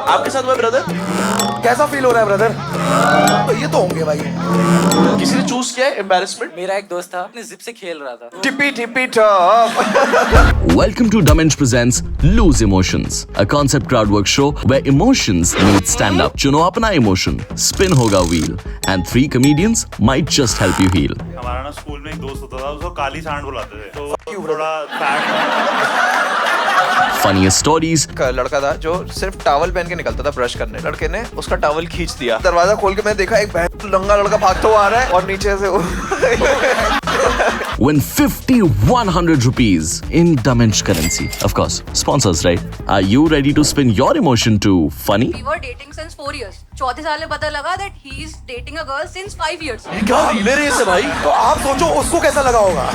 आपके साथ हुआ ब्रदर? कैसा फील हो रहा है ब्रदर? तो ये तो होंगे भाई। किसी ने चूज किया है एम्बैरेसमेंट? मेरा एक दोस्त था, अपने जिप से खेल रहा था। टिपी tippy top. Welcome to Dumb Inch presents Lose Emotions, a concept crowdwork show where emotions meet stand-up. चुनो अपना emotion, spin होगा wheel, and 3 comedians might just help you heal. हमारा ना स्कूल में एक दोस्त होता था, उसको काली सांड बुलाते थे, तो थोड़ा फैट। Funniest stories, का लड़का था जो सिर्फ टॉवल पहन के निकलता था ब्रश करने। लड़के ने उसका टॉवल खींच दिया, दरवाजा खोल के मैं देखा एक लंगा लड़का भागता हुआ आ रहा है और नीचे से win 50-100 rupees in Dumb Inch currency. Of course, sponsors, right? Are you ready to spin your emotion to funny? We were dating since 4 years. चौथे साल में पता लगा that he is dating a girl since 5 years. ये क्या relay race है भाई? तो आप सोचो उसको कैसा लगा होगा।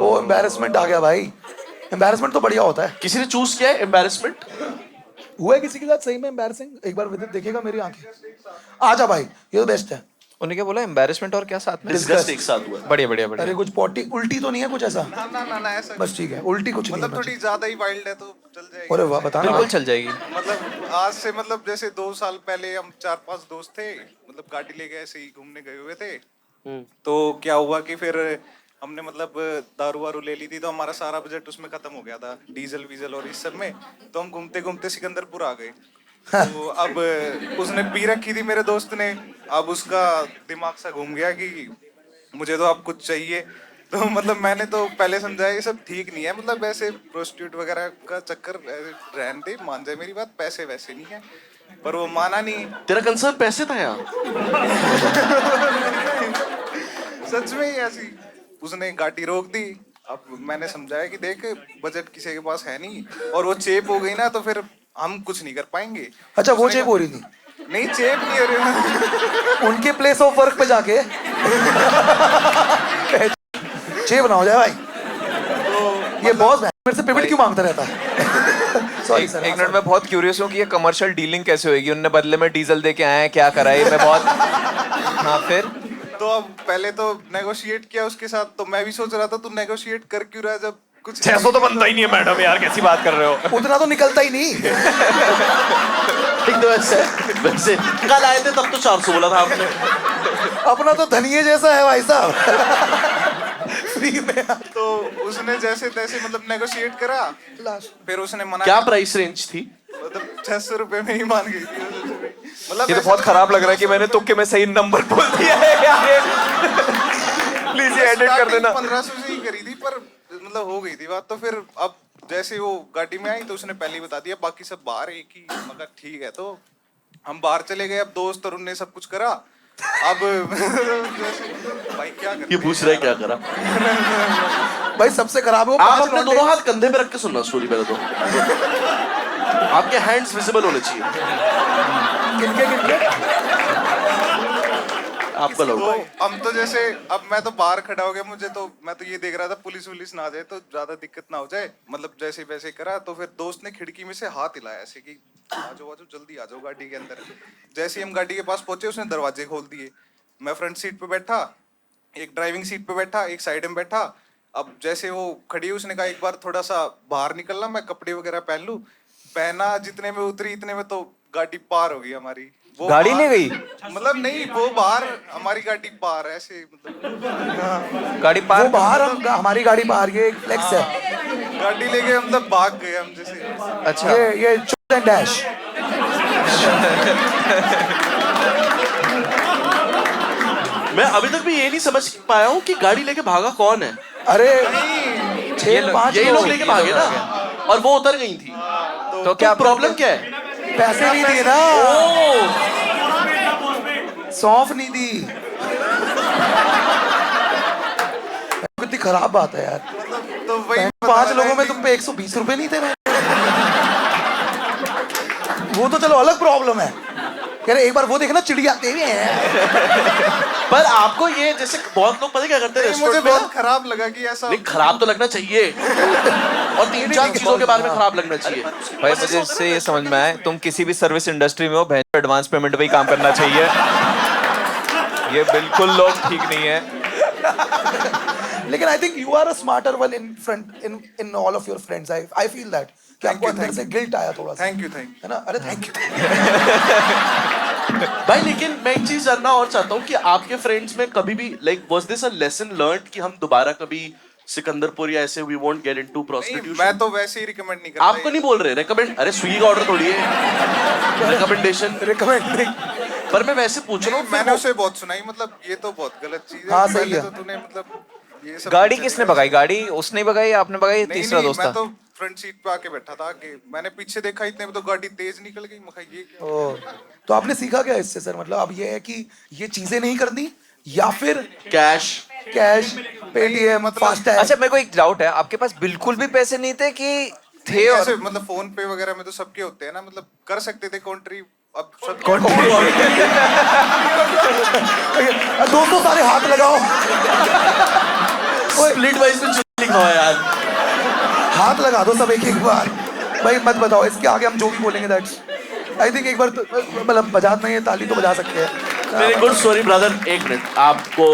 ओ एम्बैरेसमेंट आ गया भाई। एम्बैरेसमेंट तो बढ़िया होता है। किसी ने चूज किया है एम्बैरेसमेंट? हुआ है किसी के साथ सही में एम्बैरेसिंग? एक बार विदित देखेगा मेरी आंखें। आजा भाई, ये तो बेस्ट है। उन्हें क्या बोला, एम्बैरेसमेंट और क्या साथ में? डिस्गस्ट एक साथ हुआ। बढ़िया बढ़िया अरे बढ़िया। कुछ पॉटी उल्टी तो नहीं है कुछ ऐसा? ना ऐसा बस ठीक है, उल्टी कुछ नहीं मतलब है। थोड़ी ज्यादा ही वाइल्ड है तो चल जाएगी। अरे वाह, बताना। बिल्कुल चल जाएगी। मतलब आज से मतलब जैसे 2 साल पहले हम 4-5 दोस्त थे, मतलब गाड़ी लेके ऐसे ही घूमने गए हुए थे। तो क्या हुआ कि फिर हमने मतलब दारू वारू ले ली थी, तो हमारा सारा बजट उसमें खत्म हो गया था, डीजल वीजल और इस सब में। तो हम घूमते घूमते सिकंदरपुर आ गए। तो अब उसने पी रखी थी मेरे दोस्त ने। अब उसका दिमाग सा घूम गया कि मुझे तो अब कुछ चाहिए। तो मतलब मैंने तो पहले समझाया ये सब ठीक नहीं है, मतलब वैसे प्रोस्टिट्यूट वगैरह का चक्कर रहने दे, मान जाए मेरी बात, पैसे वैसे नहीं है। पर वो माना नहीं। तेरा कंसर्न पैसे था यार? सच में ही ऐसी उसने गाड़ी रोक दी। अब मैंने समझाया कि देख बजट किसी के पास है नहीं, और वो चेप हो गई ना तो फिर हम कुछ नहीं कर पाएंगे। अच्छा, वो चेप हो रही थी? नहीं, चेप नहीं हो रही। उनके प्लेस ऑफ वर्क पे जाके चेप ना हो जाए भाई। ये बॉस मेरे से पेमेंट क्यों मांगता रहता है? Sorry sir. एक मिनट, मैं बहुत क्यूरियस हूँ कि ये कमर्शियल डीलिंग कैसे होगी। उनने बदले में डीजल दे के आए हैं, क्या करा है? मैं बहुत हाँ फिर तो अब पहले तो नेगोशिएट किया उसके साथ। तो मैं भी सोच रहा था तू नेगोशिएट कर क्यों रहा है जब कुछ 600 तो बनता ही नहीं है मैडम, यार कैसी बात कर रहे हो? उतना तो निकलता ही नहीं। ठीक तो वैसे कल आए थे तब तो 400 बोला था आपने। अपना तो धनिये जैसा है भाई साहब। फ्री में। तो उसने जैसे तैसे मतलब नेगोशिएट करा। फिर उसने मना क्या प्राइस रेंज थी? मतलब 600 रुपए में ही मान गई थी। मतलब ये तो बहुत खराब लग रहा है कि मैंने तुक्के में सही नंबर बोल दिया है यार। प्लीज ये एडिट कर देना। 1500 से ही करी थी, पर मतलब हो गई थी बात। तो फिर अब जैसे वो गाड़ी में आई तो उसने पहले ही बता दिया बाकी सब बाहर एक ही। मगर ठीक है, तो हम बाहर चले गए। अब दोस्त और उनने सब कुछ करा। अब भाई क्या ये पूछ रहा है क्या करा? भाई सबसे खराब है वो आप 5 अपने दोनों हाथ कंधे पे रख के सुनना स्टोरी पहले तो। आपके हैंड्स विजिबल होने चाहिए। किनके आपका लोग। तो हम तो जैसे अब मैं तो बाहर खड़ा हो गया। मैं तो ये देख रहा था पुलिस वुलिस ना आ जाए तो ज्यादा दिक्कत ना हो जाए। मतलब जैसे वैसे करा। तो फिर दोस्त ने खिड़की में से हाथ हिलाया ऐसे कि आ जाओ जल्दी आ जाओ गाड़ी के अंदर। जैसे ही हम गाड़ी के पास पहुंचे उसने दरवाजे खोल दिए। मैं फ्रंट सीट पे बैठा, एक ड्राइविंग सीट पे बैठा, एक साइड में बैठा। अब जैसे वो खड़ी, उसने कहा एक बार थोड़ा सा बाहर निकलना, मैं कपड़े वगैरह पहन लूं। पहना, जितने में उतरी इतने में तो गाड़ी पार हो गई हमारी। वो गाड़ी नहीं गई? मतलब नहीं, वो बाहर, हमारी गाड़ी पार ऐसे मतलब। गाड़ी पार? वो बाहर, हमारी गाड़ी बाहर। ये एक फ्लेक्स है। गाड़ी लेके मतलब भाग गए हम जैसे। अच्छा, ये चुप एंड डैश। मैं अभी तक भी ये नहीं समझ पाया हूँ कि गाड़ी लेके भागा कौन है। अरे ये 6-5 यही लोग लेके भागे ना, और वो उतर गई थी। तो क्या प्रॉब्लम क्या है? पैसे नहीं दिए ना, सौंफ नहीं दी। कितनी खराब बात है यार। तो वही 5 लोगों में तुम पे 120 रुपए नहीं थे। वो तो चलो अलग प्रॉब्लम है। कह रहे एक बार वो देखना चिड़िया तेरी है। पर आपको ये जैसे बहुत लोग पता है क्या करते हैं मुझे रेस्टोरेंट में बहुत खराब लगा कि ऐसा नहीं खराब तो लगना चाहिए और 3-4 चीजों के बारे में खराब लगना चाहिए। भाई मुझे इससे ये समझ में आया, तुम किसी भी सर्विस इंडस्ट्री में हो, एडवांस पेमेंट पे ही काम करना चाहिए। ये बिल्कुल लोग ठीक नहीं है। लेकिन I think you are a smarter one in front in all of your friends. I feel that कि आपको अंदर से गिल्ट आया थोड़ा सा। थैंक यू है ना? अरे थैंक यू। भाई लेकिन मैं एक चीज जानना और चाहता हूँ कि आपके फ्रेंड्स में कभी भी like was this a lesson learned कि हम दोबारा कभी सिकंदरपुर या ऐसे we won't get into prostitution? मैं तो वैसे ही रिकमेंड नहीं करता। आपको नहीं बोल रहे रेकमेंड, अरे स्विगी का ऑर्डर थोड़ी है रिकमेंडेशन पर मैं वैसे पूछ रहा हूँ मैंने उसे बहुत सुनाई, मतलब ये तो बहुत गलत चीज है। हाँ, सही पहले है। तो तूने मतलब ये सब गाड़ी किसने भगाई? गाड़ी उसने भगाई, आपने भगाई, नहीं, तीसरा नहीं, दोस्त मैं था? तो फ्रंट सीट पे आके बैठा था कि मैंने पीछे देखा इतने में तो गाड़ी तेज निकल गई। मैं कहा, ये क्या? ओ, तो आपने सीखा क्या इससे सर? मतलब अब ये है कि ये चीजें नहीं करनी या फिर कैश कैश पेटीएम मतलब- फास्टैग? अच्छा मेरे को एक डाउट है, आपके पास बिल्कुल भी पैसे नहीं थे कि थे? ऐसे और मतलब फोन पे वगैरह में तो सबके होते हैं ना, मतलब कर सकते थे कॉन्ट्री। अब सब दोस्तों सारे हाथ लगाओ। स्प्लिट वाइज में लिखा हुआ है यार। हाथ लगा दो सब एक एक बार। भाई मत बताओ, इसके आगे हम जो भी बोलेंगे दैट्स आई थिंक एक बार तो मतलब बजाना है, ताली तो बजा सकते हैं। Very good sorry brother. एक मिनट, आपको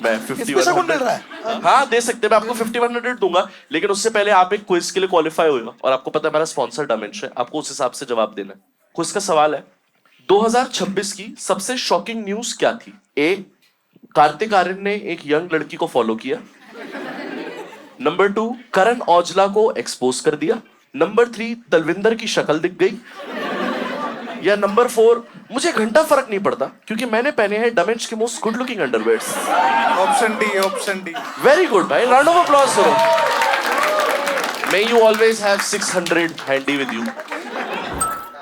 मैं इसमें शगुन मिल रहा है। हाँ दे सकते हैं, मैं आपको 5100 दूंगा, लेकिन उससे पहले आप एक क्विज के लिए क्वालिफाई होगा और आपको पता है हमारा स्पॉन्सर डायमेंश है, आपको उस हिसाब से जवाब देना है। क्विज का सवाल है 2026 की सबसे शॉकिंग न्यूज क्या थी? ए, कार्तिक आर्यन ने एक यंग लड़की को फॉलो किया। नंबर 2, करण औजला को एक्सपोज कर दिया। नंबर 3, तलविंदर की शक्ल दिख गई। या नंबर 4, मुझे घंटा फर्क नहीं पड़ता क्योंकि मैंने पहने हैं डमेंच के most good looking underwears. Option D, option D. Very good भाई, राउंड ऑफ अप्लॉज करो। May you always have 600 handy with you.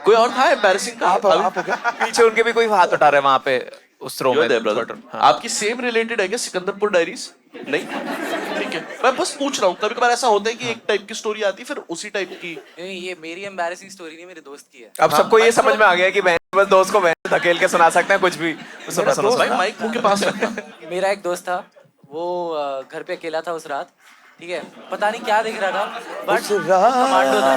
कोई और था एम्बैरेसिंग का? आप हो क्या? पीछे उनके भी कोई हाथ उठा रहे हैं वहां पे उस रो में। ब्रदर हाँ। आपकी सेम रिलेटेड है क्या सिकंदरपुर डायरीज? नहीं, ठीक है, मैं बस पूछ रहा हूँ। कभी कभार ऐसा होता है कि एक टाइप की स्टोरी आती है फिर उसी टाइप की। नहीं, ये मेरी एम्बैरेसिंग स्टोरी नहीं, मेरे दोस्त की है। अब सबको ये समझ में आ गया कि बस दोस्त को धकेल के सुना सकते हैं कुछ भी। सुनो भाई माइक मुंह के पास रखना। मेरा एक दोस्त था, वो घर पे अकेला था उस रात, ठीक है, पता नहीं क्या देख रहा था, बट उस रात- कमांडो था,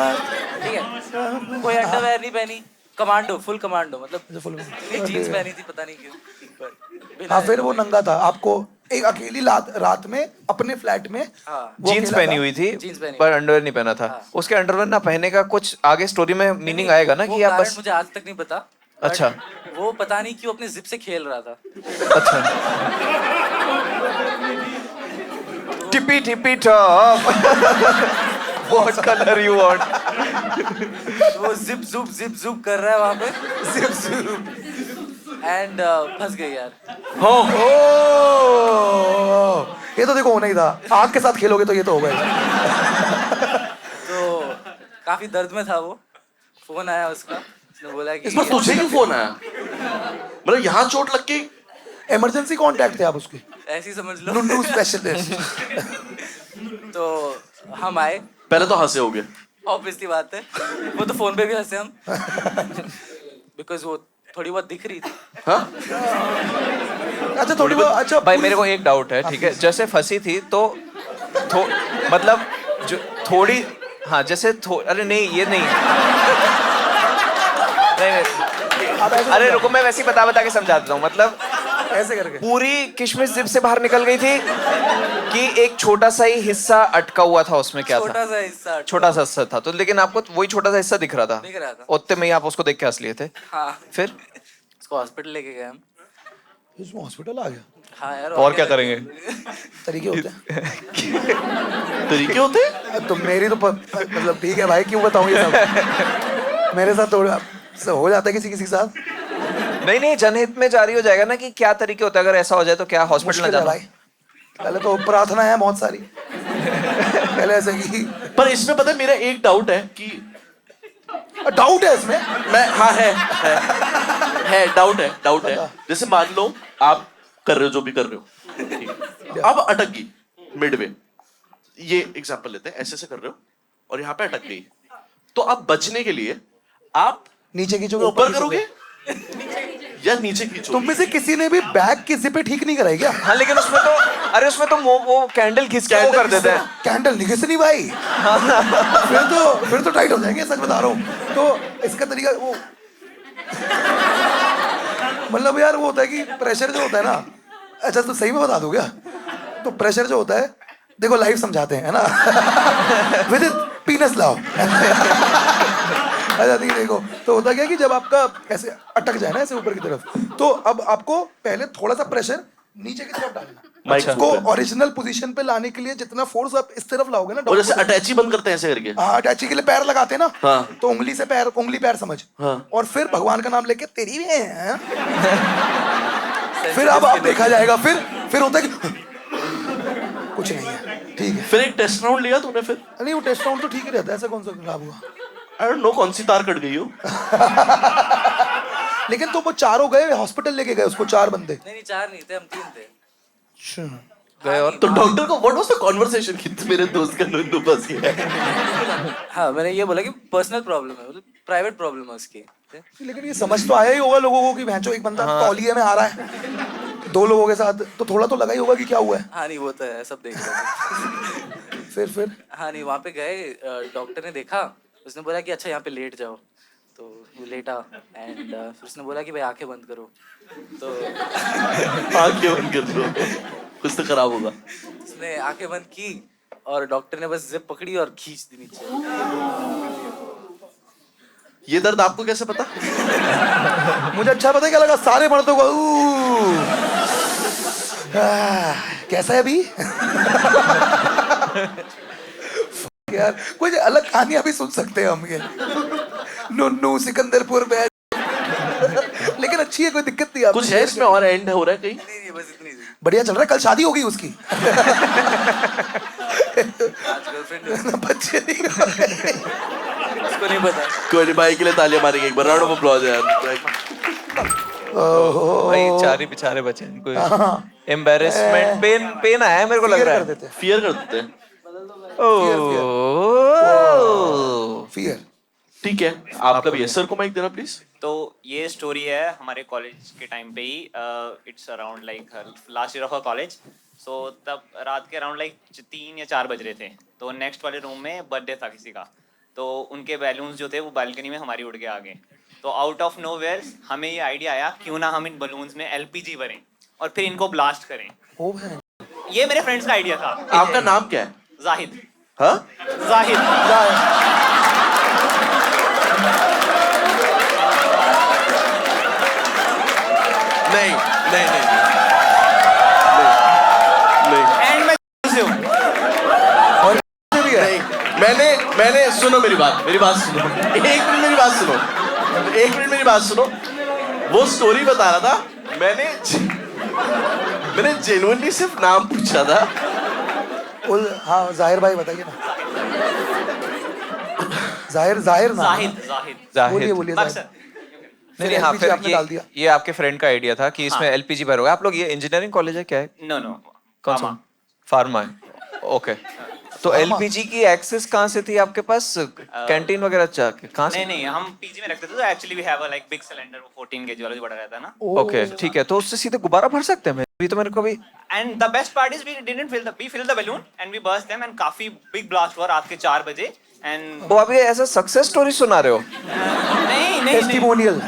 ठीक है, कोई अंडरवेयर नहीं पहनी, कमांडो, फुल कमांडो, मतलब इतनी जीन्स पहनी थी, पता नहीं क्यों। बिना- हाँ फिर वो नंगा था, आपको एक अकेली रात में अपने फ्लैट में हाँ। वो जीन्स अकेला पहनी था। हुई थी जीन्स पहनी पर अंडरवेयर नहीं पहना था। उसके अंडरवेयर ना पहनने का कुछ आगे स्टोरी में मीनिंग आएगा ना वो कि आप कारण बस। मुझे आज तक नहीं पता। but अच्छा। वो पता नहीं क्यों अपने जिप से खेल रहा था। अच्छा। Tippy tippy top. What color you want? वो जिप जुप कर रहा है वहां पे, जिप जुप, एंड फंस गई यार। ओह, ये तो देखो होना ही था। आग के साथ खेलोगे तो ये तो होगा ही। तो काफी दर्द में था वो। फोन आया उसका, उसने बोला कि इस पर तुझे क्यों फोन आया? मतलब यहाँ चोट लग गई? इमरजेंसी कांटेक्ट थे आप उसके? ऐसे ही समझ लो। नुन्नू स्पेशलिस्ट। तो हम आए, पहले तो हंसे हो गए। ऑब्वियसली बात है, वो तो फोन पे भी हंसे हम, बिकॉज वो थोड़ी बहुत दिख रही थी। हाँ अच्छा थोड़ी बहुत। अच्छा भाई मेरे को एक डाउट है, ठीक है, जैसे फंसी थी तो मतलब जो थोड़ी, हाँ जैसे अरे नहीं ये नहीं, नहीं। अरे रुको, मैं वैसे ही बता के समझा देता हूँ। मतलब ऐसे करके पूरी किशमिश जिप से बाहर निकल गई थी कि एक छोटा सा ही हिस्सा अटका हुआ था उसमें? क्या छोटा था? सा हिस्सा, छोटा सा हिस्सा था तो, लेकिन आपको वही छोटा सा हिस्सा दिख रहा था? दिख रहा था। उतने में ही आप उसको देख के हंस लिए थे? हाँ। फिर उसको हॉस्पिटल लेके गए हम। इसमें हॉस्पिटल आ गया? हाँ यार, और क्या करेंगे? तरीके होते हैं। तरीके होते हैं? तो मेरी तो मतलब ठीक है भाई, क्यों बताऊं ये सब? मेरे साथ थोड़ा हो जाता है किसी के साथ। नहीं जनहित में जारी हो जाएगा ना कि क्या तरीके होते हैं अगर ऐसा हो जाए तो, क्या हॉस्पिटल ना मुश्किल है जाना? भाई। पहले तो प्रार्थना है बहुत सारी। पहले ऐसे की पर इसमें पता है मेरा एक डाउट है कि डाउट है इसमें। मैं हाँ है डाउट है। जैसे मान लो आप कर रहे हो जो भी कर रहे हो, ठीक है, अब अटक गई मिडवे, ये एग्जांपल लेते हैं, ऐसे कर रहे हो और यहाँ पे अटक गई, तो अब बचने के लिए आप नीचे खींचोगे ऊपर करोगे यार नीचे खींचो। तुम में से किसी ने भी बैग की जिपे ठीक नहीं कराई क्या? हाँ लेकिन उसमें तो, अरे उसमें तो वो कैंडल खींच के वो कर देते हैं। कैंडल नहीं घिसनी भाई। फिर तो टाइट हो जाएंगे, सच बता रहा हूँ। तो इसका तरीका वो मतलब यार वो होता है कि प्रेशर जो होता है ना, अच्छा तो सही में बता दूं क्या? तो प्रेशर जो होता है, देखो लाइव समझाते हैं, है ना? विद पीनस लाओ। अच्छा नहीं, देखो तो होता क्या है कि जब आपका ऐसे अटक जाए ना ऐसे ऊपर की तरफ, तो अब आपको पहले थोड़ा सा प्रेशर नीचे की तरफ डालना। माइक को ओरिजिनल पोजीशन पे लाने के लिए जितना फोर्स आप इस तरफ लाओगे ना, और जैसे अटैची बंद करते हैं ऐसे करके। हाँ, अटैची के लिए पैर लगाते हैं ना, हाँ। तो उंगली से पैर, उंगली पैर समझ, हाँ। और फिर भगवान का नाम लेके तेरी भी है। फिर अब आप देखा जाएगा, फिर होता है कि कुछ नहीं है, ठीक है। फिर एक टेस्ट राउंड लिया तूने फिर? नहीं वो टेस्ट राउंड तो ठीक ही रहता है, ऐसा कौन सा खराब हुआ? आई डोंट नो कौन सी तार कट गई हो। लेकिन तो वो चारों गए हॉस्पिटल, लेके गए उसको 4 बंदे। नहीं 4 नहीं थे, हम 3 थे। गए और तो डॉक्टर को व्हाट वाज द कन्वर्सेशन कि मेरे दोस्त का नुंदू फंस गया है? हाँ मैंने ये बोला कि पर्सनल प्रॉब्लम है, मतलब प्राइवेट प्रॉब्लम है उसकी। लेकिन ये समझ तो आया ही होगा लोगों को कि भैंचो एक बंदा तौलिए में आ रहा है 2 लोगों के साथ, तो थोड़ा तो लगा ही होगा कि क्या हुआ है। हाँ नहीं वो तो है, सब देख रहे थे। फिर हाँ नहीं वहाँ पे गए, डॉक्टर ने देखा, उसने बोला कि अच्छा यहाँ पे लेट जाओ, तो वो लेटा एंड फिर उसने बोला कि भाई आंखें बंद करो, तो आंखें बंद कर दो, कुछ तो खराब होगा। उसने आंखें बंद की और डॉक्टर ने बस जिप पकड़ी और खींच दी नीचे। ये दर्द आपको कैसे पता? मुझे अच्छा पता है क्या लगा, सारे मर्दों को कैसा है अभी? यार कुछ अलग कहानियां भी सुन सकते हैं हम ये, नुन्नू सिकंदरपुर में। लेकिन अच्छी है, कोई दिक्कत नहीं। कुछ है इसमें और एंड हो रहा है कहीं? नहीं बस इतनी थी। बढ़िया चल रहा है, कल शादी होगी उसकी। आज गर्लफ्रेंड बच्चे नहीं होंगे। उसको नहीं पता। कोई नहीं, भाई के लिए तालियां मारेंगे एक बार, राउंड ऑफ अप्लॉज यार। भाई 4 ही बेचारे बचे हैं, कोई एम्बैरेसमेंट, पेन आया है मेरे को लग रहा है। फियर कर देते हैं। फियर। ठीक है, आपका भी है। सर को माइक देना प्लीज। तो ये स्टोरी है हमारे कॉलेज के टाइम पे ही, it's around like last year of a college. So तब रात के अराउंड लाइक 3 या 4 बज रहे थे, तो नेक्स्ट वाले रूम में बर्थडे था किसी का, तो उनके बैलून्स जो थे वो बालकनी में हमारी उड़ के आ गए। तो आउट ऑफ नोवेयर हमें ये आइडिया आया क्यों ना हम इन बलून्स में एलपीजी भरें और फिर इनको ब्लास्ट करें। ये मेरे फ्रेंड्स का आइडिया था। आपका नाम क्या है? जाहिद। हाँ? जाहिद। नहीं नहीं नहीं नहीं एंड मैं से हूँ। मैंने सुनो मेरी बात सुनो, एक मिनट मेरी बात सुनो। वो स्टोरी बता रहा था, मैंने जेन्युइनली सिर्फ नाम पूछा था। हाँ जाहिर भाई बताइए ना। जाहिर नाम। जाहिद। बोलिए नहीं हाँ, LPG फिर आपने डाल दिया। ये आपके फ्रेंड का आइडिया था कि इसमें एलपीजी भरोगे आप लोग। ये इंजीनियरिंग कॉलेज है क्या है? नो कौन सा? फार्मा है। ओके, तो एलपीजी की एक्सेस कहाँ से थी आपके पास? कैंटीन वगैरह जाके कहाँ से? नहीं हम पीजी में रखते थे, तो actually we have a like big cylinder, वो 14 केजी वाला जो बड़ा रहता है ना। ओके ठीक है, तो उससे सीधे गुब्बारा भर सकते हैं? अभी तो मेरे को भी। And the best part is we didn't fill the balloon and we burst them and काफी बिग ब्लास्ट हुआ रात के 4 बजे। एंड वो अभी ऐसा सक्सेस स्टोरी सुना रहे हो? नहीं टेस्टिमोनियल।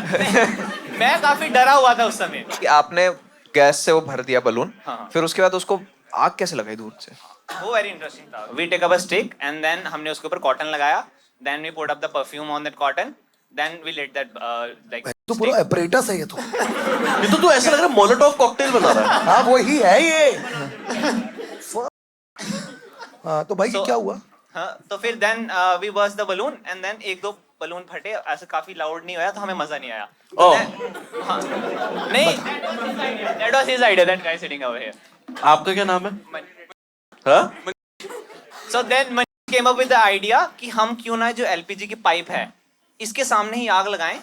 मैं काफी डरा हुआ था उस समय। कि आपने गैस से वो भर दिया बलून, हाँ। फिर उसके बाद उसको आग कैसे लगाई दूर से? वो वेरी इंटरेस्टिंग था। We take up a stick and then हमने उसके ऊपर कॉटन लगाया, then we put up the perfume on that cotton, then we let that like तो पूरा एपरेटस है ये तो। ये तो ऐसा लग रहा है मोलोटोव कॉकटेल बना रहा है। हाँ वही है ये। हाँ तो भाई क्या हुआ? हाँ, तो फिर then we burst the balloon and then 1-2 balloon फटे, ऐसे काफी लाउड नहीं होया, तो हमें मजा नहीं आया। ओह। हाँ, नहीं, that was his idea, that guy sitting over here. आपका क्या नाम है? हाँ? So then Mani came up with the idea कि हम क्यों ना जो एलपीजी की पाइप है इसके सामने ही आग लगाएं।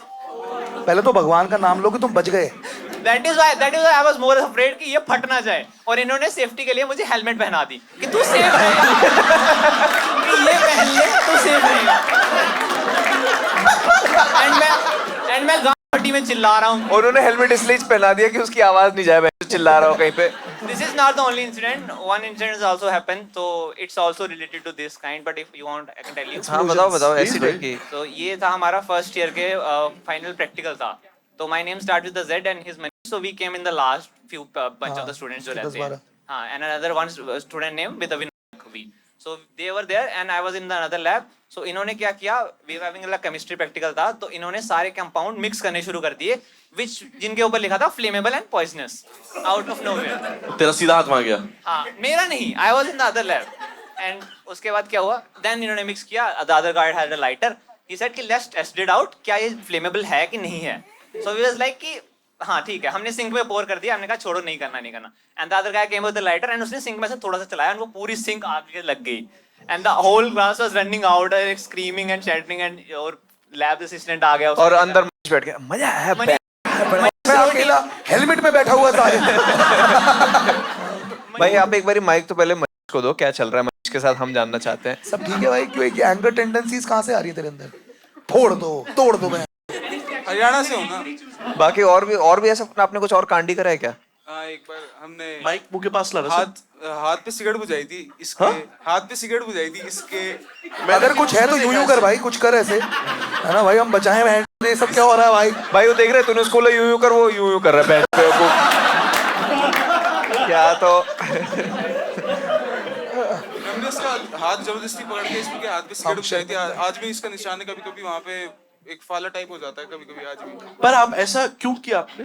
पहले तो भगवान का नाम लो कि तुम बच गए। That is why I was more afraid कि ये फट ना जाए, और इन्होंने सेफ्टी के लिए मुझे हेलमेट पहना दी कि तू सेफ रहेगा। कि ये पहन ले तो सेफ रहेगा। एंड मैं पार्टी में चिल्ला रहा हूँ. उन्होंने हेलमेट इसलिए पहना दिया कि उसकी आवाज नहीं जाए, मैं चिल्ला रहा हूँ कहीं पे. This is not the only incident. One incident has also happened, so it's also related to this kind. But if you want, I can tell you. हाँ बताओ ऐसी टाइप की. So ये था हमारा first year के final practical था. तो my name starts with the Z and his name. So we came in the last few bunch of the students जो रहते हैं. हाँ, and another one student name with a Vinayak V. So they were there and I was in the another lab. So इन्होंने क्या किया? We were having a chemistry practical था, तो इन्होंने सारे compound mix करने शुरू कर दिए, which जिनके ऊपर लिखा था flammable and poisonous, out of nowhere. तेरा सीधा हाथ वहां गया. हाँ, मेरा नहीं. I was in the other lab. And उसके बाद क्या हुआ? Then इन्होंने mix किया. The other guy had a lighter. He said कि let's test it out. क्या ये flammable है कि नहीं है? So we was like कि हाँ ठीक है. हमने सिंक में पोर कर दिया. हमने कहा छोड़ो नहीं करना. And the other guy came with the lighter and उसने सिंक में से थोड़ा सा चलाया और वो पूरी सिंक आग के लग गई. And the whole class was running out and screaming and shouting and और lab assistant आ गया. और अंदर बैठ गया. मजा है. मैं अकेला हेलमेट में बैठा हुआ था. भाई आप एक बारी माइक तो पहले मनीष को दो. क्या चल रहा है मनीष के साथ, हम जानना चाहते हैं. सब ठीक है भाई. क्यों ये एंगर टेंडेंसीज कहाँ से आ रही है तेरे अंदर? फोड़ दो तोड़ दो. मैं हरियाणा से हूँ ना. बाकी और भी ऐसा आपने कुछ और कांडी करा है क्या? एक बार हमने माइक मुंह के पास ला रहा हाथ पे सिगरेट बुझाई थी इसके. हाथ पे सिगरेट बुझाई थी इसके. अगर कुछ है तो यूं कर भाई, कुछ कर ऐसे, है ना भाई. हम बचाए हैं. ये सब क्या हो रहा है भाई? भाई वो देख रहे तूने उसको यूं कर, वो यूं कर रहा है बैठ पे. क्या तो हमने इसका हाथ जबरदस्ती पकड़ के इसके हाथ पे सिगरेट बुझाई थी. आज भी इसका निशान है. कभी कभी वहाँ पे एक फाला टाइप हो जाता है कभी कभी आज भी. पर आप ऐसा क्यों किया आपने?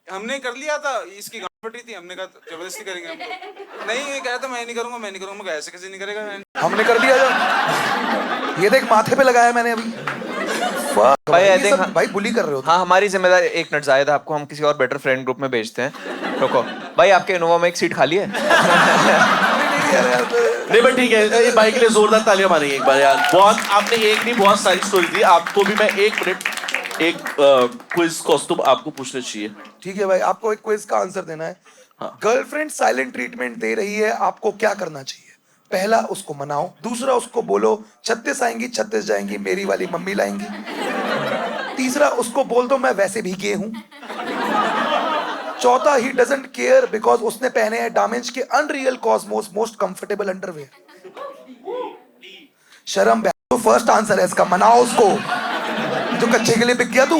हमने कर लिया था. इसकी गांड फटी थी. हमने कहा जबरदस्ती करेंगे हम लोग. नहीं ये कहता मैं नहीं करूंगा. मैं ऐसे कैसे नहीं करेगा. हमने कर दिया जो. ये देख माथे पे लगाया मैंने अभी. भाई आई थिंक भाई बुली कर रहे हो. हाँ हमारी जिम्मेदारी. एक मिनट जायद, आपको हम किसी और बेटर फ्रेंड ग्रुप में भेजते हैं. रुको भाई, आपके इनोवा में एक सीट खाली है. नहीं बट ठीक है. ये भाई के लिए जोरदार तालियां मारेंगे एक बार यार. बहुत आपने एक नहीं बहुत सारी स्टोरी दी. आपको भी मैं 1 मिनट एक क्विज कॉस्ट्यूम आपको पूछने चाहिए. ठीक है भाई, आपको एक क्विज का आंसर देना है. गर्लफ्रेंड साइलेंट ट्रीटमेंट दे रही है, आपको क्या करना चाहिए? पहला, उसको मनाओ. दूसरा, उसको बोलो 36 आएंगी 36 जाएंगी, मेरी वाली मम्मी लाएंगी. तीसरा, उसको बोल दो मैं वैसे भी गे हूं. चौथा, ही डजंट केयर बिकॉज उसने पहने हैं डामेज के unreal Cosmos most comfortable underwear. शर्म. तो फर्स्ट आंसर है इसका, मनाओ उसको. जो कच्चे के लिए बिक गया तू.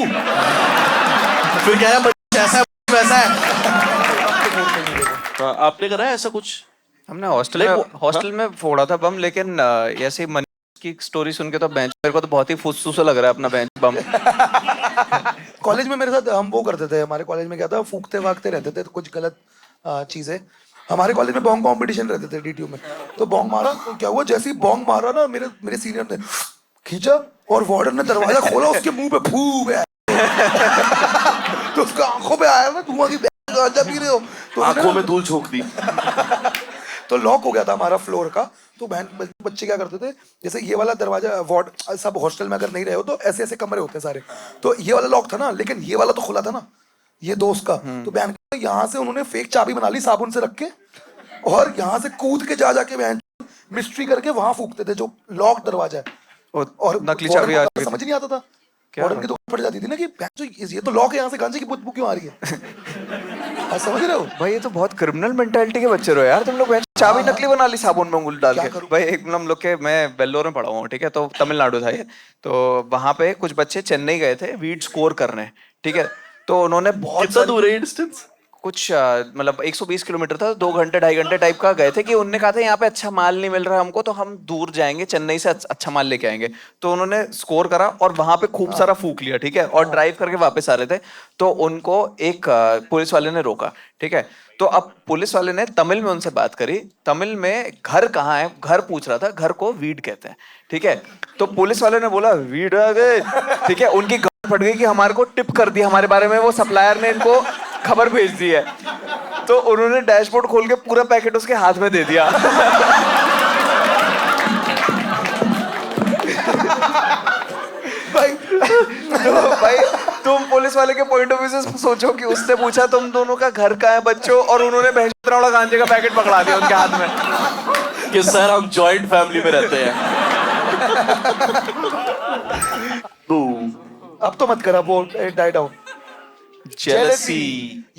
फिर कह रहा ऐसा वैसा है. आपने करा है ऐसा कुछ? हमने हॉस्टल में फोड़ा था बम. लेकिन ऐसे ही मनीष की स्टोरी सुन के तो बेंच, मेरे को तो बहुत ही फुसफुसा लग रहा है अपना बेंच बम. कॉलेज में मेरे साथ हम वो करते थे. हमारे कॉलेज में क्या था, फूकते वागते रहते थे. तो कुछ गलत चीजें. हमारे कॉलेज में बॉन्ग कंपटीशन रहते थे डीटीयू में. तो बॉन्ग मारा तो क्या हुआ, जैसे ही बॉन्ग मारा ना मेरे सीनियर ने खींचा और वार्डन ने दरवाजा खोला, उसके मुंह पे फू गया. तो उसका आंखों पे आया ना धुआं की. गांजा पी रहे हो तो आंखों में धूल झोंक दी. तो लॉक हो गया था हमारा फ्लोर का. तो बच्चे क्या करते थे, जैसे ये वाला दरवाजा वार्ड सब हॉस्टल में अगर नहीं रहे हो तो ऐसे ऐसे कमरे होते हैं सारे. तो ये वाला लॉक था ना, लेकिन ये वाला तो खुला था ना, ये दोस्त का. तो बहन यहाँ से उन्होंने फेक चाबी बना ली साबुन से रख के, और यहाँ से कूद के जाके बहन मिस्ट्री करके वहां फूकते थे जो लॉक दरवाजा है. और नकली चाबी समझ नहीं आता था. वार्डन की तो फट जाती थी ना कि ये तो लॉक है, यहाँ से गांजे की बदबू क्यों आ रही है. समझ रहे हो भाई? ये तो बहुत क्रिमिनल मेंटालिटी के बच्चे रहो यार तुम लोग. चाबी नकली बना ली साबुन में उंगली डाल के. भाई एक हम लोग के, मैं वेल्लोर में पढ़ा हुआ हूँ, ठीक है. तो तमिलनाडु था ये. तो वहां पे कुछ बच्चे चेन्नई गए थे वीड स्कोर करने, ठीक है. तो उन्होंने बहुत कितना दूर है डिस्टेंस? कुछ मतलब 120 किलोमीटर था. 2 घंटे 2.5 घंटे टाइप का गए थे. कि उन्होंने कहा था यहाँ पे अच्छा माल नहीं मिल रहा हमको, तो हम दूर जाएंगे चेन्नई से अच्छा माल लेके आएंगे. तो उन्होंने स्कोर करा और वहां पे खूब सारा फूक लिया, ठीक है. और ड्राइव करके वापस आ रहे थे. तो उनको एक पुलिस वाले ने रोका, ठीक है. तो अब पुलिस वाले ने तमिल में उनसे बात करी. तमिल में घर कहाँ है, घर पूछ रहा था. घर को वीड कहते हैं, ठीक है. तो पुलिस वाले ने बोला वीड आ गए, ठीक है. उनकी गांड फट गई कि हमारे को टिप कर दिया हमारे बारे में, वो सप्लायर ने इनको खबर भेज दी है. तो उन्होंने डैशबोर्ड खोल के पूरा पैकेट उसके हाथ में दे दिया. भाई तुम पुलिस वाले के पॉइंट ऑफ व्यू से सोचो कि उसने पूछा तुम दोनों का घर कहाँ है बच्चों, और उन्होंने भैंसवाड़ा गांजे का पैकेट पकड़ा दिया उनके हाथ में कि सर हम जॉइंट फैमिली में रहते हैं. अब तो मत कर, अब वो डाई डाउन। जेलसी।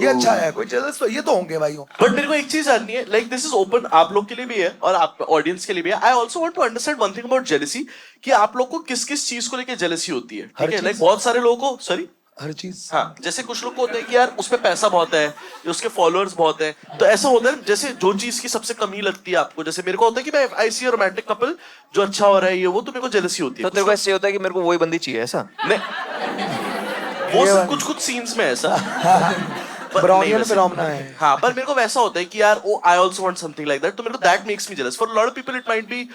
ये अच्छा है, कोई जेलस तो ये तो होंगे भाई। बट मेरे को एक चीज जाननी है, लाइक दिस इज ओपन आप लोग के लिए भी है और आप ऑडियंस के लिए भी है। I also want to understand one thing about jealousy, कि आप लोग को किस किस चीज को लेकर जेलसी होती है, ठीक है? लाइक बहुत सारे लोगों को, सॉरी, हर चीज। हाँ, जैसे कुछ लोग को होता है कि यार उसपे पैसा बहुत है, उसके फॉलोअर्स बहुत है, तो ऐसा होता है जैसे जो चीज की सबसे कमी लगती है आपको, जैसे मेरे को होता है कि मैं आई सी रोमांटिक कपल जो अच्छा हो रहा है ये वो, तो मेरे को जेलसी होती है। तो तेरे को ऐसे होता है कि मेरे को वही बंदी चाहिए ऐसा? नहीं, वो कुछ कुछ सीन्स में ऐसा पर नहीं ब्राउनियन वैसे। फिनोमेना है। हाँ, पर मेरे को वैसा होता है कि यार oh I also want something like that, तो मेरे को that makes me jealous. For lot of people it might be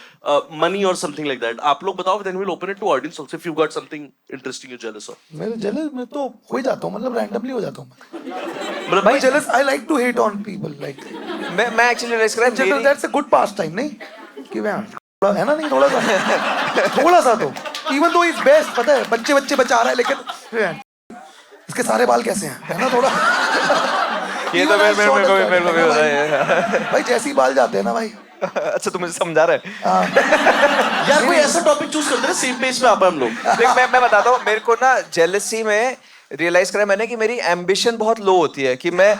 money और समथिंग लाइक दैट। आप लोग बताओ, then we will open it to audience also if you got something interesting you jealous of. मेरे jealous में तो हो ही जाता हूँ, मतलब रैंडमली हो जाता हूँ मतलब भाई jealous. I like to hate on people, like मैं एक्चुअली रियलाइज कर रहा हूं that's a good pass time, नहीं कि मैं थोड़ा है ना, नहीं थोड़ा सा तो इवन दो इज बेस्ट, पता है बच्चे बचा रहा है, लेकिन इसके सारे बाल कैसे हैं, है ना थोड़ा। ये तो मेरे को भी होता है भाई जैसे ही बाल जाते हैं ना भाई। अच्छा तू मुझे समझा रहा है। यार कोई ऐसा टॉपिक चूज करते हैं सेम पेज पे आप हम लोग। देख मैं बताता हूँ, मेरे को ना जेलसी में रियलाइज करा मैंने कि मेरी एम्बिशन बहुत लो होती है, कि मैं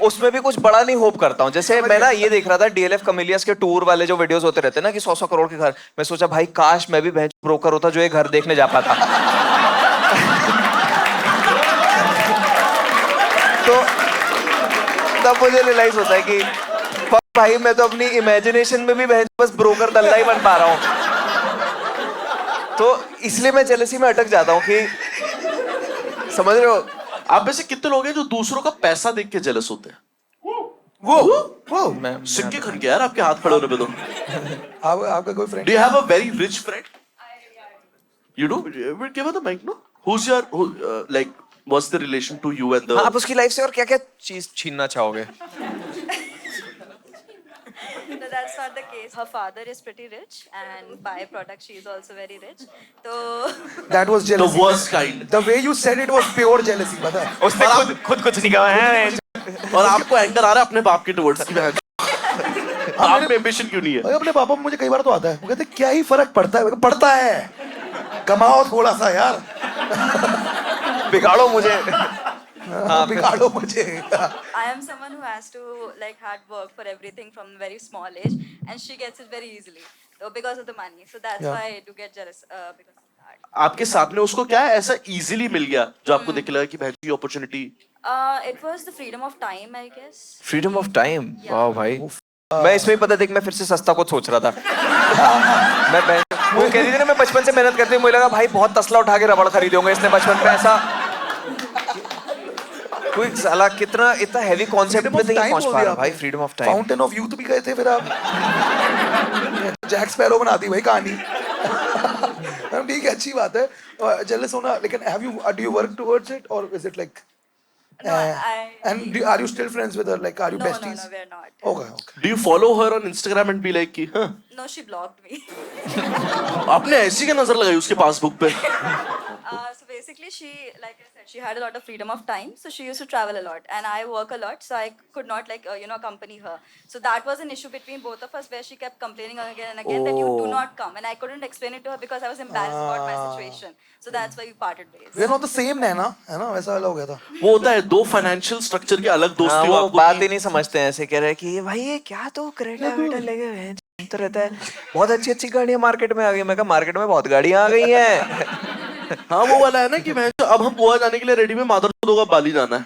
उसमें भी कुछ बड़ा नहीं होप करता हूँ। जैसे मैं ना ये देख रहा था डीएलएफ कमेलियस के टूर वाले जो वीडियोस होते रहते हैं ना, कि 100 करोड़ के घर, मैं सोचा भाई काश मैं भी ब्रोकर होता जो ये घर देखने जा पाता। तो तब मुझे रियलाइज होता है कि भाई मैं तो अपनी इमेजिनेशन में भी बस ब्रोकर दल्ला ही बन पा रहा हूँ। तो इसलिए मैं जेलसी में अटक जाता हूँ कि, समझ रहे हो? आप में से कितने लोग हैं जो दूसरों का पैसा देख के जेलस होते हैं? वो सिक्के खन के यार आपके हाथ खड़े होने पे तो। आपका कोई friend? Do you have a very rich friend? You do? Give her the mic, no? Who's your like? What's the relation to you and the? हाँ, आप उसकी लाइफ से और क्या क्या चीज छीनना चाहोगे? No, that's not the case. Her father is pretty rich, and by product, she is also very rich. So That was The jealousy. worst kind. The way you said it was pure jealousy, पता है? उसने खुद कुछ नहीं कहा है। और आपको एंकर आ रहा है अपने बाप के टुवर्ड्स की बहन। आप में एम्बिशन क्यों नहीं है? भाई अपने पापा मुझे कई बार तो आता है, वो कहते क्या ही फर्क पड़ता है? पड़ता है, कमाओ थोड़ा सा यार, बिगाड़ो मुझे। बिगाड़ो मुझे। I am someone who has to like hard work for everything from very small age, and she gets it very easily. So because of the money, so that's why I do get jealous because of that. आपके साथ में उसको क्या है ऐसा easily मिल गया जो आपको देख के लगा कि बहन की opportunity? It was the freedom of time, I guess. Freedom of time, वाह भाई। मैं इसमें पता देख मैं फिर से सस्ता कुछ सोच रहा था। वो कह रही थी ना मैं बचपन से मेहनत करती हूँ, मुझे लगा भाई बहुत तसला उठा के रबड़ खरीदे होंगे इसने बचपन में, ऐसा कोई साला कितना इतना हैवी कॉन्सेप्ट में नहीं पहुंच पा रहा भाई। Freedom of time, fountain of youth भी गए थे फिर आप। जैक स्पैरो बना दी भाई कहानी। ठीक है, अच्छी बात है जेलस होना, लेकिन have you do you work towards it और is it like No, and are you still friends with her, like are you no, besties? no, we're not. Okay. Do you follow her on Instagram and be like कि हाँ No, she blocked me. आपने ऐसी क्या नजर लगाई उसके passbook पे? So basically, she, like I said, she had a lot of freedom of time. So she used to travel a lot, and I work a lot, so I could not accompany her. So that was an issue between both of us, where she kept complaining again and again that you do not come, and I couldn't explain it to her because I was embarrassed about my situation. So that's why we parted ways. We are not the same है ना वैसा वाला हो गया था। वो होता है दो फाइनेंशियल स्ट्रक्चर के अलग दोस्ती हो वो आपको बात कि- ही नहीं समझते हैं, ऐसे कह रहे हैं कि भाई ये क्या तो क्रेटा वेटा लेके तो रहता है, बहुत अच्छी अच्छी गाड़ियां मार्केट में आ गई। मैं कहा मार्केट में बहुत गाड़ियां आ गई हैं। हाँ वो वाला है ना कि मैं अब हम गोवा जाने के लिए रेडी में मादरचोद होगा बाली जाना है।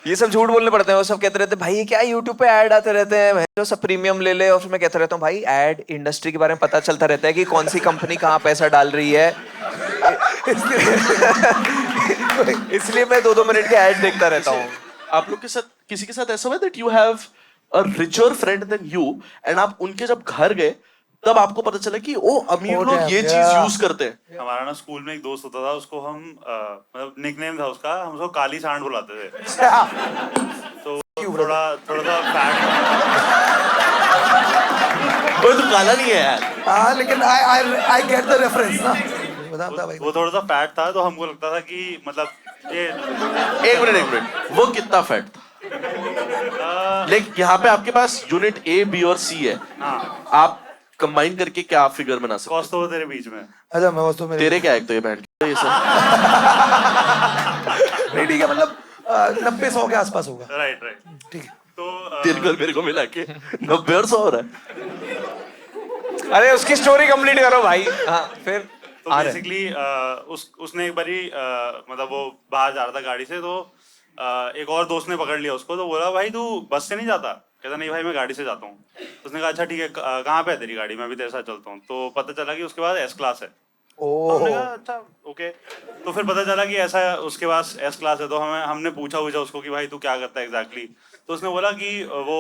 ये सब झूठ बोलने पड़ते हैं। वो सब कहते रहते हैं भाई ये क्या यूट्यूब पे ऐड आते रहते हैं, जो सब प्रीमियम ले ले। और फिर मैं कहता रहता हूँ भाई ऐड इंडस्ट्री के बारे में पता चलता रहता है कि कौन सी कंपनी कहाँ पैसा डाल रही है। इसलिए मैं 2-2 मिनट के ऐड देखता रहता हूँ। आप लोग के साथ किसी के साथ ऐसा हुआ that you have a richer friend than you and आप उनके जब घर गए तब आपको पता चला कि ओ अमीर लोग ये चीज यूज करते हैं? हमारा ना स्कूल में एक दोस्त होता था, उसको हम मतलब निकनेम था उसका, हम उसको काली सांड बुलाते थे। तो थोड़ा सा फैट, कोई तो काला नहीं है यार। हाँ लेकिन I get the reference ना। बता भाई। वो थोड़ा सा फैट था, तो हमको लगता था कि मतलब ये एक मिनट वो कितना फैट था? लाइक यहाँ पे आपके पास यूनिट A, B और C है। हाँ। आप कंबाइन करके क्या आप फिगर बना सकते कॉस्ट तो वो तेरे बीच में है। अच्छा मैं तो हो? मेरे तेरे क्या है, तो ये बैंड ये सब नहीं ठीक है, मतलब 90-100 के आसपास होगा। Right right. ठीक है। तो तेरे को मेरे को मिला के 90 और 100 हो रहा है। अरे उसकी स्टोरी कंप्लीट करो भाई। हाँ फिर तो आ रहे। बेसिकली उसने एक बारी मतलब वो बाहर जा रहा था गाड़ी से, तो एक और दोस्त ने पकड़ लिया उसको, तो बोला भाई तू बस से नहीं जाता? कहता नहीं भाई मैं गाड़ी से जाता हूँ। तो उसने कहा अच्छा ठीक है, कहाँ पे है तेरी गाड़ी, मैं भी तेरे साथ चलता हूँ। तो पता चला कि उसके पास एस क्लास है। हमने कहा अच्छा ओके। तो फिर पता चला कि ऐसा उसके पास एस क्लास है। तो हमने पूछा उसको कि भाई तू क्या करता है एग्जैक्टली। तो उसने बोला कि वो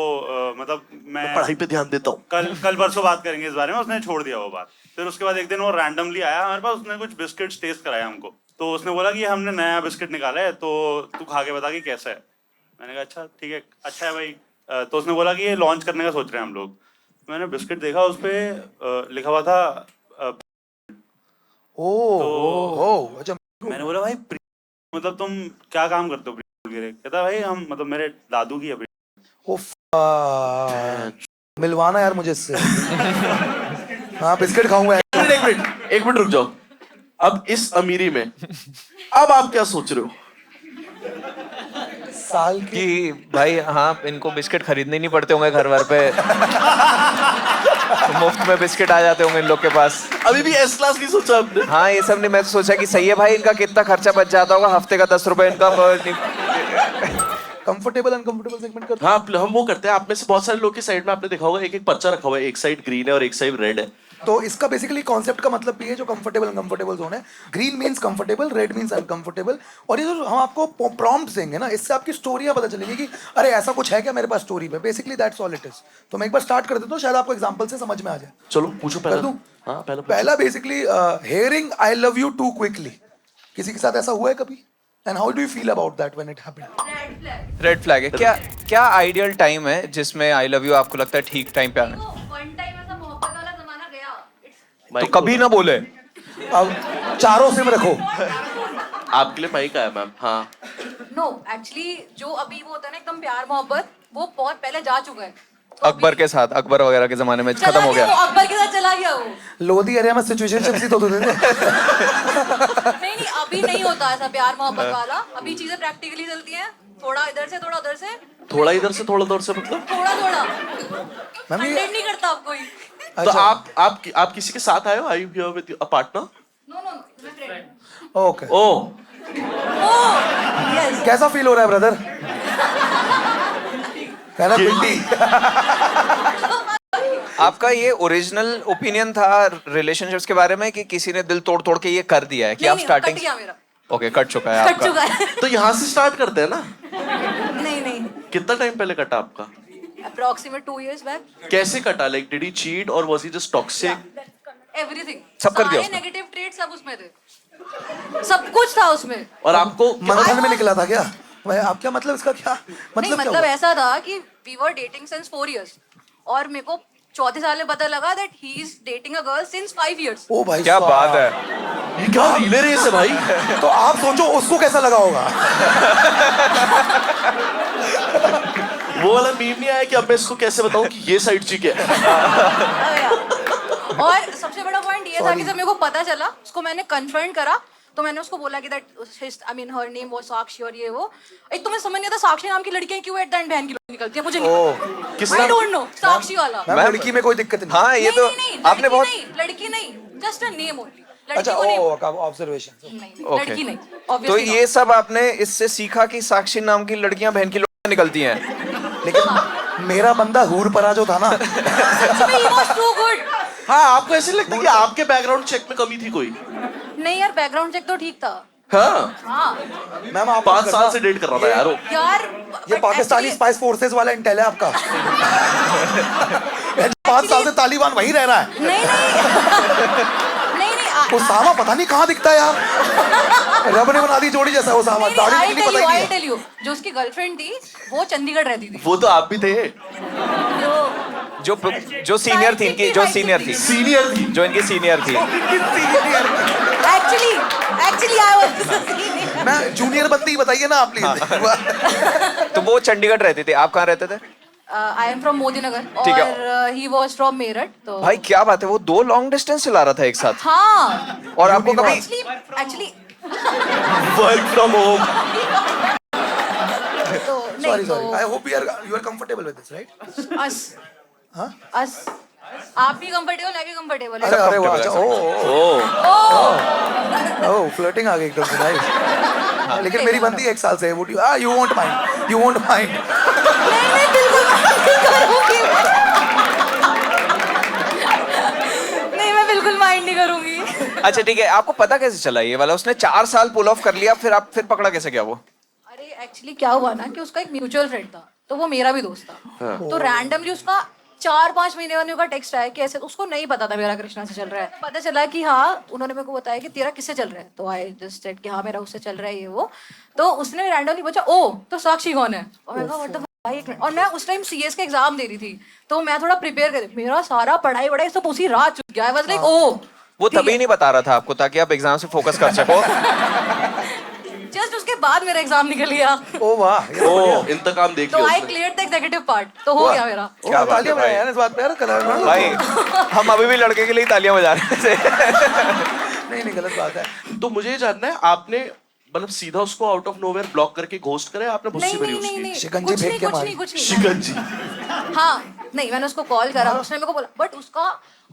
मतलब मैं पढ़ाई पे ध्यान देता हूँ। कल परसों बात करेंगे इस बारे में। उसने छोड़ दिया वो बात। फिर उसके बाद एक दिन वो रैंडमली आया हमारे पास, उसने कुछ बिस्किट्स टेस्ट कराया हमको। तो उसने बोला कि हमने नया बिस्किट निकाला है, तो तू खा के बता कि कैसा है। मैंने कहा अच्छा ठीक है, अच्छा है भाई। तो उसने बोला कि ये लॉन्च करने का सोच रहे हैं हम लोग। मैंने बिस्किट देखा, उस पर लिखा हुआ था अच्छा मैंने बोला भाई मतलब तुम क्या काम करते हो के लिए? कहता भाई हम मतलब मेरे दादू की है। मिलवाना यार मुझे इससे। हाँ बिस्किट खाऊंगा। एक मिनट रुक जाओ। अब इस अमीरी में अब आप क्या सोच रहे हो? साल की कि भाई हाँ इनको बिस्किट खरीदने नहीं पड़ते होंगे घर वर पे। मुफ्त में बिस्किट आ जाते होंगे इन लोग के पास। अभी भी एस क्लास नहीं सोचा आपने? हाँ ये सब नहीं, मैं तो सोचा कि सही है भाई, इनका कितना खर्चा बच जाता होगा हफ्ते का 10 रुपए इनका। कंफर्टेबल अनकंफर्टेबल सेगमेंट करते हाँ हम वो करते हैं। आप में से बहुत सारे लोग की साइड में आपने देखा होगा एक एक पर्चा रखा हुआ है, एक साइड ग्रीन है और एक साइड रेड है। तो इसका बेसिकली कॉन्सेप्ट का मतलब ये है जो कंफर्टेबल अनकंफर्टेबल जोन है, green means comfortable, red means uncomfortable. और ये जो हम आपको प्रॉम्प्ट्स देंगे ना, इससे आपकी स्टोरियां पता चलेगी कि अरे ऐसा कुछ है क्या मेरे पास स्टोरी में। Basically that's all it is. तो मैं एक बार स्टार्ट कर देता हूँ, शायद आपको एग्जांपल से समझ में आ जाए। चलो पूछो कर पहला। दूं? हाँ पहला पहला basically hearing I love you too quickly. किसी के साथ ऐसा हुआ है कभी? And how do you feel about that when it happened? Red flag है क्या? क्या आइडियल टाइम है जिसमें आई लव यू आपको लगता है ठीक टाइम पे आना? तो कभी ना बोले। अब चारों सिम रखो। आपके लिए माइक आया मैम। हाँ नो एक्चुअली जो अभी वो होता है ना एकदम प्यार मोहब्बत, वो बहुत पहले जा चुका है। अकबर के साथ, अकबर वगैरह के जमाने में खत्म हो वो गया। अकबर के साथ चला गया वो। लोधी एरिया में सिचुएशनशिप सी तो होते थे। नहीं अभी नहीं होता ऐसा प्यार मोहब्बत वाला। अभी चीजें प्रैक्टिकली चलती हैं, थोड़ा इधर से थोड़ा उधर से, थोड़ा इधर से थोड़ा उधर से मतलब थोड़ा थोड़ा मैम ये कंटेंट नहीं करता अब कोई। तो आप किसी के साथ आए हो? I you here with a partner? No no my friend. Okay. Oh yes कैसा फील हो रहा है ब्रदर? कहना पिंडी। आपका ये ओरिजिनल ओपिनियन था रिलेशनशिप्स के बारे में कि किसी ने दिल तोड़ तोड़ के ये कर दिया है कि आप स्टार्टिंग? कट गया मेरा। ओके कट चुका है कट आपका। चुका है। तो यहाँ से स्टार्ट करते हैं ना। नहीं नहीं कितना टाइम पहले कटा आपका? Approximate 2 years back. कैसे कटा? लाइक डिड ही चीट और was he just toxic? Everything सब कर दिया उसने। नेगेटिव ट्रेट सब उसमें थे, सब कुछ था उसमें। और आपको मंथन में निकला था क्या? भाई आप क्या मतलब इसका क्या नहीं मतलब? मतलब ऐसा था कि we were dating since 4 years और मेरे को चौथे साल में पता लगा that he is dating a girl since 5 years। ओ भाई क्या साहब। बात है। ये क्या रीले रेस है भाई? तो आप सोचो उसको कैसा लगा होगा। वो वाला मीम नहीं आया कि अब मैं इसको कैसे बताऊं कि ये साइड चिक है? और सबसे बड़ा पॉइंट ये था कि जब मेरे को पता चला, उसको मैंने कन्फर्म करा, तो मैंने उसको बोला कि that I mean her name was Sakshi और ये वो। एक तो मैं समझ नहीं आता साक्षी नाम की लड़कियां क्यों एट द एंड बहन की निकलती है, मुझे नहीं किस आई नाम? Don't know. साक्षी वाला। मैम लड़की में कोई दिक्कत नहीं। हाँ ये तो आपने बहुत। लड़की नहीं जस्ट अ नेम ओनली। अच्छा ऑब्जर्वेशन। ओके लड़की नहीं तो obviously ये सब आपने इससे सीखा कि साक्षी नाम की लड़कियां बहन की लड़कियां निकलती हैं। लेकिन मेरा बंदा हूर परा जो था ना। not. He was too good. हाँ आपको ऐसे लगता है कि आपके बैकग्राउंड चेक में कमी थी कोई? नहीं यार बैकग्राउंड चेक तो ठीक था। हाँ हाँ मैम आप 5 साल से डेट कर रहा था यार वो। यार ये but Pakistani actually- spice forces वाला इंटेल है आपका। 5 साल से तालिबान वही रह रहा है। नहीं नहीं उसामा पता नहीं कहाँ दिखता है यार। रब ने बना दी जोड़ी जैसा उसामा। दाढ़ी आई निकली पता ही नहीं है। टेल यू जो उसकी गर्लफ्रेंड थी वो चंडीगढ़ रहती थी। वो तो आप भी थे। जो सीनियर थी इनकी, जो सीनियर थी, सीनियर थी। जो इनकी सीनियर थी। Actually I was senior. मैं जूनियर बनती ही बताइए ना आप प्लीज। तो वो चंडीगढ़ रहते थे, आप कहाँ रहते थे? आई एम फ्रॉम मोदी नगर ठीक है। और ही वाज फ्रॉम मेरठ तो भाई क्या बात है, वो 2 लॉन्ग डिस्टेंस चला रहा था एक साथ। हाँ और आपको कभी एक्चुअली वर्क फ्रॉम होम। तो सॉरी नहीं sorry I hope you are comfortable with this right? तो अस हाँ अस आप भी कंफर्टेबल मैं भी कंफर्टेबल अरे है अरे वाह अच्छा ओ फ्लर्टिंग आ गई एकदम से नाइस। लेकिन मेरी बनती है 1 साल से वुड यू वोंट माइंड नहीं मैं बिल्कुल नहीं करूंगी नहीं मैं बिल्कुल माइंड नहीं करूंगी अच्छा ठीक है, आपको पता कैसे चला ये वाला? उसने 4 साल पुल ऑफ कर लिया, फिर पकड़ा कैसे गया वो? अरे एक्चुअली क्या हुआ ना कि उसका एक म्यूचुअल फ्रेंड था तो वो मेरा भी दोस्त था तो रैंडमली उसका 4-5 महीने बाद का टेक्स्ट आया कि ऐसे उसको नहीं पता था मेरा कृष्णा से चल रहा है। पता चला कि हाँ उन्होंने मेरे को बताया कि तेरा किससे चल रहा है तो आई जस्ट सेड कि हाँ मेरा उससे चल रहा है ये वो। तो उसने रैंडमली पूछा ओ तो साक्षी कौन है और मैं कहा व्हाट द भाई एक मिनट। और मैं उस टाइम सीएस का एग्जाम दे रही थी तो मैं थोड़ा प्रिपेयर कर मेरा सारा पढ़ाई वढ़ाई सब उसी रात चुक गया। आई वाज लाइक ओ वो तभी नहीं बता रहा था आपको ताकि आप एग्जाम से फोकस कर सको। जस्ट उसके बाद मेरा एग्जाम निकल गया ओ वाह ओ इंतकाम देख तो लिया आई उसने। क्लियर द एग्जीक्यूटिव पार्ट तो हो गया मेरा। क्या बात है भाई। यार इस बात पे यार कलर भाई हम अभी भी लड़के के लिए तालियां बजा रहे थे। नहीं गलत बात है। तो मुझे ये जानना है आपने मतलब सीधा उसको आउट ऑफ नोवेयर ब्लॉक करके घोस्ट करे आपने भुस्सी नहीं भरी नहीं नहीं उसकी? नहीं शिकंजी कुछ फेंक नहीं के कुछ मारी। नहीं कुछ नहीं शिकंजी। हाँ नहीं मैंने उसको कॉल करा उसने मेरे को बोला बट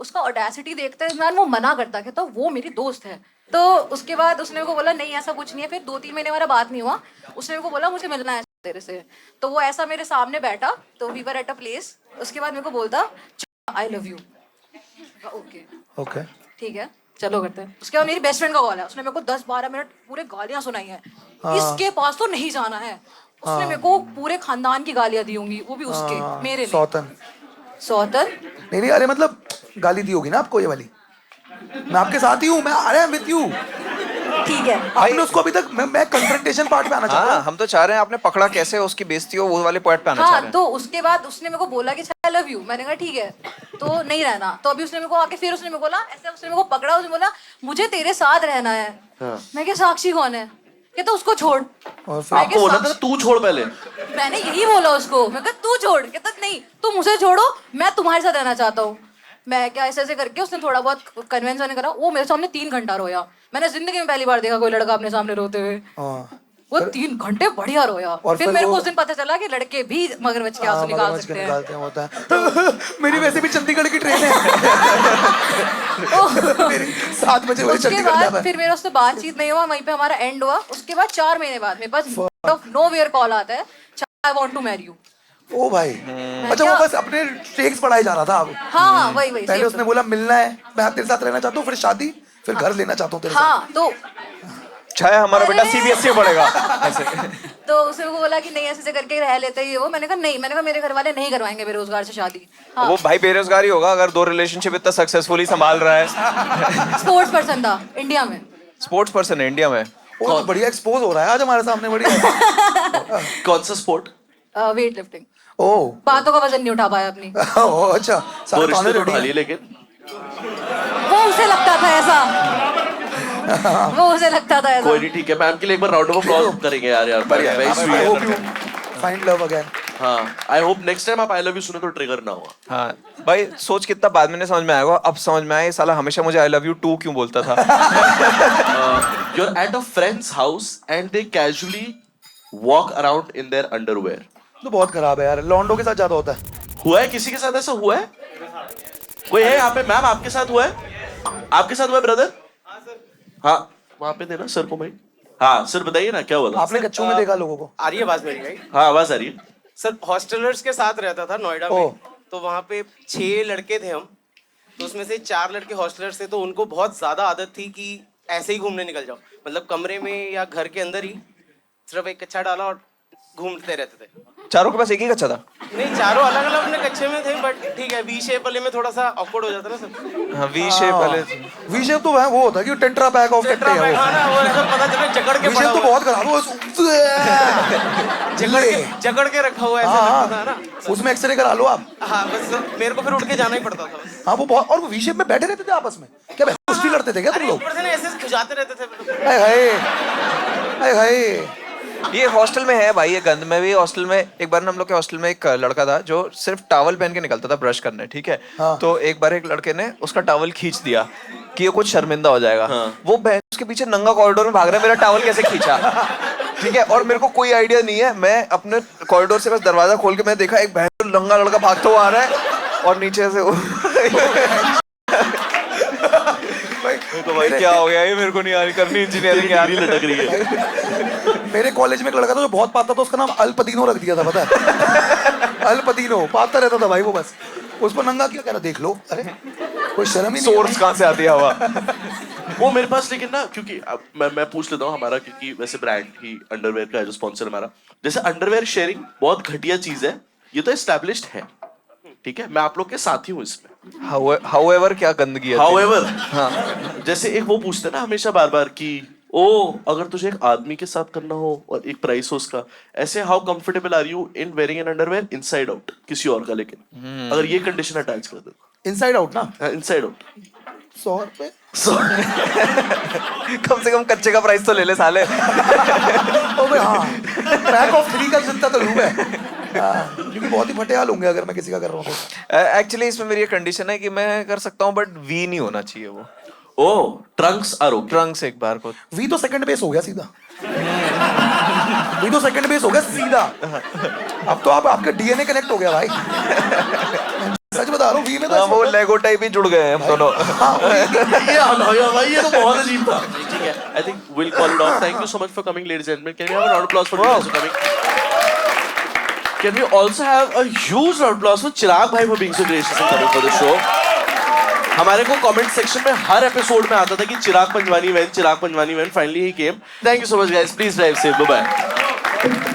उसका ऑडेसिटी देखते हैं वो मना करता कहता वो मेरी दोस्त है। तो उसके बाद उसने मेरे को बोला नहीं ऐसा कुछ नहीं है। फिर 2-3 महीने हमारा बात नहीं हुआ। उसने मेरे को बोला मुझे मिलना है तेरे से तो वो ऐसा मेरे सामने बैठा तो we were at a place. उसके बाद मेरे को बोलता आई लव यू। ओके ठीक है चलो करते हैं। उसके बाद मेरी बेस्ट फ्रेंड का कॉल है उसने मेरे को 10-12 मिनट पूरे गालियां सुनाई हैं। इसके पास तो नहीं जाना है। उसने मेरे को पूरे खानदान की गालियां दी होंगी वो भी उसके मेरे लिए। सौतन नहीं अरे मतलब गाली दी होगी ना आपको ये वाली। मैं आपके साथ ही हूँ मैं आ रहा हूँ विद यू। ठीक है आपने उसको अभी तक मैं कन्फ्रंटेशन पार्ट पे आना चाहता हाँ हूँ। हम तो चाह रहे हैं आपने पकड़ा कैसे उसकी बेइज्जती हो वो वाले पॉइंट पे आना चाह रहे हाँ हैं। तो उसके बाद उसने मेरे को बोला कि आई लव यू। मैंने कहा ठीक है तो नहीं रहना। तो अभी उसने मेरे को आके फिर उसने मेरे को बोला ऐसे उसने मेरे को पकड़ा उसने बोला मुझे तेरे साथ रहना है। मैं क्या साक्षी कौन है कहता उसको छोड़। और फिर आपको बोला था तू छोड़ पहले। मैंने यही बोला उसको मैं कहा तू छोड़ कहता नहीं तुम मुझे छोड़ो मैं तुम्हारे साथ रहना चाहता हूँ। मैं क्या ऐसे ऐसे करके उसने थोड़ा बहुत कन्विंस होने करा। वो मेरे सामने 3 घंटा रोया। मैंने जिंदगी में पहली बार देखा कोई लड़का अपने सामने रोते हुए। वो 3 घंटे बढ़िया रोया। और फिर फिर मेरे को वो- उस दिन पता चला कि लड़के भी मगरमच्छ के आंसू निकाल सकते हैं। निकालते हैं होता है। मेरी वैसे भी चंडीगढ़ की ट्रेन है। मेरी 7 बजे वही उसके चंडीगढ़ बाद जाना है। फिर मेरा उससे बातचीत नहीं हुआ वहीं पे हमारा एंड हुआ। उसके बाद 4 महीने बाद मेरे पास ऑफ नो वेयर कॉल आता है I want to marry you. ओ भाई अच्छा क्या- वो बस अपने टेक्स पढ़ाई जा रहा था अब। हाँ वही पहले same उसने बोला मिलना है मैं तेरे साथ रहना चाहता हूँ फिर शादी फिर घर लेना चाहता हूँ तेरे साथ। हाँ तो छाया हमारा बेटा अरे! सीबीएसई पढ़ेगा ऐसे। तो उसने को बोला कि नहीं ऐसे करके रह लेते हैं ये वो। मैंने कहा नहीं मैंने कहा मेरे घर वाले नहीं करवाएंगे बेरोजगार से शादी। हाँ वो भाई बेरोजगारी होगा अगर 2 रिलेशनशिप इतना सक्सेसफुली संभाल रहा है। स्पोर्ट्स पर्सन था इंडिया में। स्पोर्ट्स पर्सन है इंडिया में। वो तो बढ़िया एक्सपोज हो रहा है आज हमारे सामने बढ़िया। कौन सा स्पोर्ट? Weight lifting. ओ बातों का वजन नहीं उठा पाया अपनी। ओ अच्छा वो सारे रिश्ते ताने तो रेडी उठा हैं। लिए लेकिन वो उसे लगता था ऐसा। वो उसे लगता था ऐसा। कोई नहीं ठीक है। मैम के लिए एक बार राउंड ऑफ अप्लॉज करेंगे यार बढ़िया very I hope you sweet. Find love again. हाँ आई होप नेक्स्ट टाइम आप आई लव यू सुने तो ट्रिगर ना हुआ। हाँ भाई सोच कितना बाद में नहीं समझ में आएगा अब समझ में आया ये साला हमेशा मुझे आई लव यू टू क्यों बोलता था। You're at a friend's house and they casually walk around in their underwear. तो बहुत खराब है यार लॉन्डो के साथ ज्यादा होता है। हुआ है किसी के साथ ऐसा हुआ है? कोई है यहाँ पे? मैम आपके साथ हुआ है? आपके साथ हुआ है ब्रदर? हाँ वहाँ पे देना सर को भाई। हाँ सर बताइए ना क्या हुआ था? आपने कच्चों में देखा लोगों को? आ रही है आवाज मेरी भाई? हाँ आवाज आ रही है। सर हॉस्टलर्स के साथ रहता था नोएडा ओ। में। तो वहाँ पे 6 लड़के थे हम। तो उसमें से 4 लड़के हॉस्टलर्स थे तो उनको बहुत ज्यादा आदत थी कि ऐसे ही घूमने निकल जाओ मतलब कमरे में या घर के अंदर ही सिर्फ एक कच्चा डाला और घूमते रहते थे। चारों के पास एक ही कच्चा था। नहीं चारों अलग अलग अपने कच्चे में थे बट ठीक है वी शेप वाले में थोड़ा सा ऑकवर्ड हो जाता ना सब। हाँ वी शेप वाले। वी शेप तो वो होता है कि टेट्रा पैक ऑफ टेट्रा है वो। हाँ ना वो ऐसा पता चला जकड़ के वी पड़ा शेप तो हुआ बहुत खराब है। जकड़ के रखा हुआ है ऐसा लगता था ना। उसमें एक्सरे करा लो आप। हाँ बस मेरे को फिर उठ के जाना ही पड़ता था। हाँ वो बहुत और वो वी शेप में बैठे रहते थे आपस में क्या कुश्ती लड़ते थे क्या तुम अरे लोग? ऊपर से ना ऐसे खिजाते रहते थे। हाय हाय हाय हाय ये हॉस्टल में है भाई, ये गंद में भी। हॉस्टल में एक बार ना हम लोग के हॉस्टल में एक लड़का था जो सिर्फ टॉवल पहन के निकलता था ब्रश करने, ठीक है। तो एक बार एक लड़के ने उसका टॉवल खींच दिया कि ये कुछ शर्मिंदा हो जाएगा। वो बहन उसके पीछे नंगा कॉरिडोर में भाग रहा है, मेरा टॉवल कैसे खींचा, ठीक है। और मेरे को कोई आइडिया नहीं है, मैं अपने कॉरिडोर से बस दरवाजा खोल के मैं देखा एक बहन नंगा लड़का भागता हुआ आ रहा है और नीचे से तो भाई क्या हो गया, ये मेरे को नहीं आ रही करनी इंजीनियरिंग, यार लटक रही है। मेरे कॉलेज में एक लड़का था जो बहुत पाता था, उसका नाम अल्पदीनो रख दिया था, पता है? अल्पदीनो पाता रहता था भाई वो, बस उस पर नंगा क्या कह रहा, देख लो। अरे कोई शर्म ही नहीं। सोर्स कहाँ से आती है हवा? वो मेरे पास, लेकिन ना क्योंकि अब मैं पूछ लेता हूँ हमारा, क्योंकि वैसे ब्रांड ही अंडरवेयर का है जो स्पॉन्सर हमारा। जैसे अंडरवेयर शेयरिंग बहुत घटिया चीज है, ये तो एस्टैब्लिश्ड है, ठीक है, मैं आप लोग के साथ ही हूँ इसमें। However क्या गंदगी है? However, हाँ, जैसे एक वो पूछते ना हमेशा बार बार कि ओ अगर तुझे एक आदमी के साथ करना हो और एक प्राइस हो उसका, ऐसे how comfortable are you in wearing an underwear inside out किसी और का, लेकिन अगर ये कंडीशन अटैच कर दे इनसाइड आउट ना, इनसाइड आउट 100 रुपए कम से कम कच्चे का प्राइस तो ले ले साले। ओ भाई हाँ, पैक ऑफ 3 का जितना तो लूँ मैं। क्योंकि बहुत ही फटे हाल होंगे अगर मैं किसी का कर रहा हूँ तो। एक्चुअली इसमें मेरी ये कंडीशन है कि मैं कर सकता हूँ बट वी नहीं होना चाहिए वो। ओ ट्रंक्स आर ओके। ट्रंक्स एक बार को वी तो सेकंड बेस हो गया सीधा। वी तो सेकंड बेस हो गया सीधा। अब तो आपका डीएनए कनेक्ट हो गया भाई। सच बता रहा हूँ, वी में तो वो लेगो टाइप ही जुड़ गए हैं हम दोनों। ये भाई ये तो बहुत अजीब था। ठीक है, I think will call it off. Thank you so much for coming ladies and gentleman. Can we have a round of applause for you for coming? Can we also have a huge round of applause for चिराग भाई for being so gracious and coming for the show? हमारे को comment section में हर episode में आता था कि चिराग Panjwani when, Chirag Panjwani when, finally he came. Thank you so much guys. Please drive safe. Bye bye.